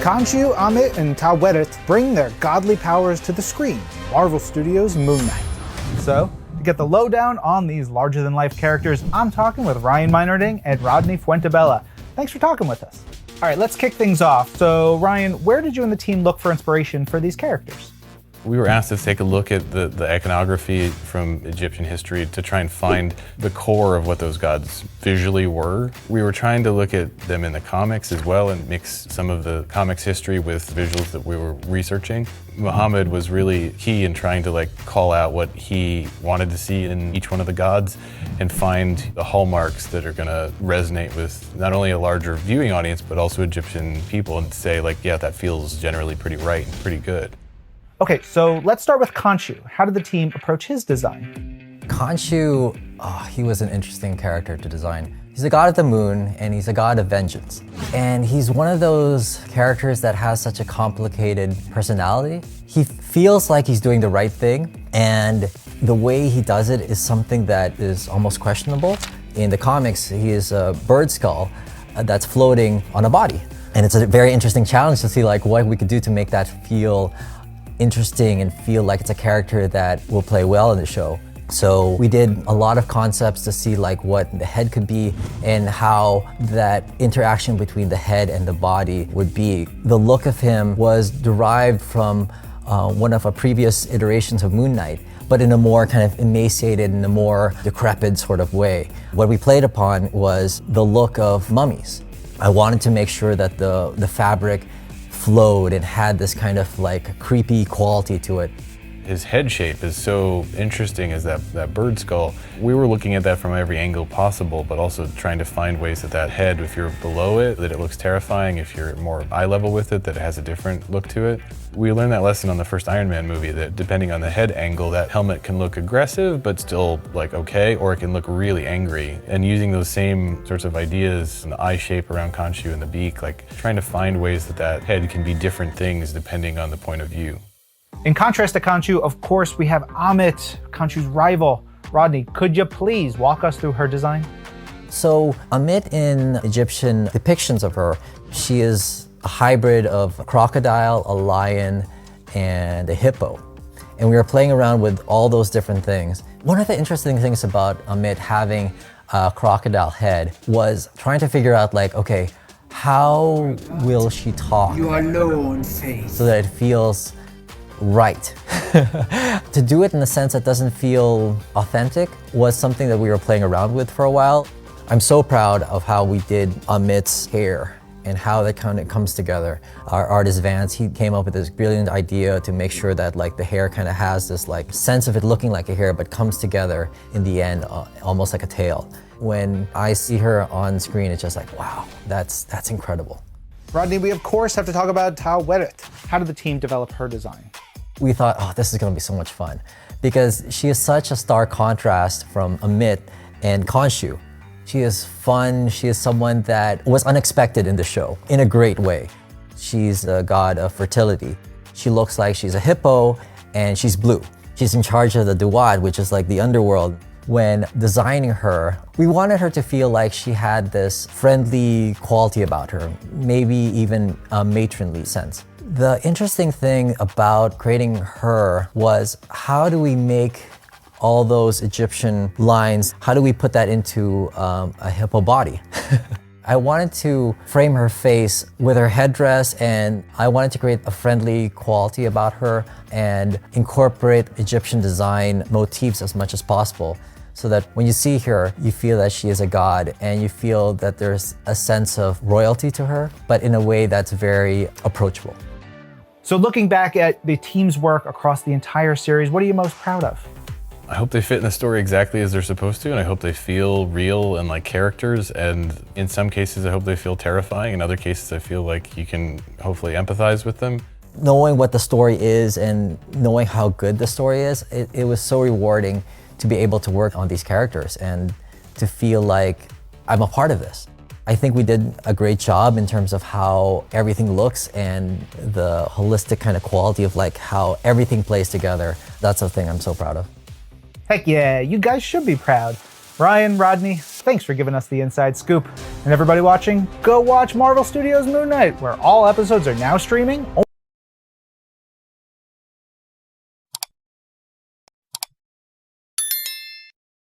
Khonshu Ammit and Taweret bring their godly powers to the screen, Marvel Studios' Moon Knight. So, to get the lowdown on these larger-than-life characters, I'm talking with Ryan Meinerding and Rodney Fuentebella. Thanks for talking with us. All right, let's kick things off. So, Ryan, where did you and the team look for inspiration for these characters? We were asked to take a look at the iconography from Egyptian history to try and find the core of what those gods visually were. We were trying to look at them in the comics as well and mix some of the comics history with visuals that we were researching. Muhammad was really key in trying to call out what he wanted to see in each one of the gods and find the hallmarks that are gonna resonate with not only a larger viewing audience, but also Egyptian people and say yeah, that feels generally pretty right and pretty good. Okay, so let's start with Khonshu. How did the team approach his design? Khonshu, he was an interesting character to design. He's a god of the moon, and he's a god of vengeance. And he's one of those characters that has such a complicated personality. He feels like he's doing the right thing, and the way he does it is something that is almost questionable. In the comics, he is a bird skull that's floating on a body. And it's a very interesting challenge to see what we could do to make that feel interesting and feel like it's a character that will play well in the show. So we did a lot of concepts to see what the head could be and how that interaction between the head and the body would be. The look of him was derived from one of our previous iterations of Moon Knight, but in a more kind of emaciated and a more decrepit sort of way. What we played upon was the look of mummies. I wanted to make sure that the fabric flowed and had this kind of creepy quality to it. His head shape is so interesting as that bird skull. We were looking at that from every angle possible, but also trying to find ways that head, if you're below it, that it looks terrifying. If you're more eye level with it, that it has a different look to it. We learned that lesson on the first Iron Man movie, that depending on the head angle, that helmet can look aggressive, but still okay, or it can look really angry. And using those same sorts of ideas, and the eye shape around Khonshu and the beak, trying to find ways that head can be different things depending on the point of view. In contrast to Khonshu, of course, we have Ammit, Khonshu's rival. Rodney, could you please walk us through her design? So Ammit, in Egyptian depictions of her, she is a hybrid of a crocodile, a lion, and a hippo. And we were playing around with all those different things. One of the interesting things about Ammit having a crocodile head was trying to figure out okay, how will she talk? You are low on faith. So that it feels right. To do it in a sense that doesn't feel authentic was something that we were playing around with for a while. I'm so proud of how we did Ammit's hair and how that kind of comes together. Our artist Vance, he came up with this brilliant idea to make sure that the hair kind of has this sense of it looking like a hair but comes together in the end almost like a tail. When I see her on screen, it's just wow, that's incredible. Rodney, we of course have to talk about Taweret. How did the team develop her design? We thought, this is gonna be so much fun because she is such a stark contrast from Ammit and Khonshu. She is fun, she is someone that was unexpected in the show in a great way. She's a god of fertility. She looks like she's a hippo and she's blue. She's in charge of the Duat, which is the underworld. When designing her, we wanted her to feel like she had this friendly quality about her, maybe even a matronly sense. The interesting thing about creating her was, how do we make all those Egyptian lines, how do we put that into a hippo body? I wanted to frame her face with her headdress, and I wanted to create a friendly quality about her and incorporate Egyptian design motifs as much as possible, so that when you see her, you feel that she is a god and you feel that there's a sense of royalty to her, but in a way that's very approachable. So looking back at the team's work across the entire series, what are you most proud of? I hope they fit in the story exactly as they're supposed to, and I hope they feel real and like characters, and in some cases I hope they feel terrifying. In other cases I feel like you can hopefully empathize with them. Knowing what the story is and knowing how good the story is, it was so rewarding to be able to work on these characters and to feel like I'm a part of this. I think we did a great job in terms of how everything looks and the holistic kind of quality of how everything plays together. That's the thing I'm so proud of. Heck yeah, you guys should be proud. Ryan, Rodney, thanks for giving us the inside scoop. And everybody watching, go watch Marvel Studios' Moon Knight, where all episodes are now streaming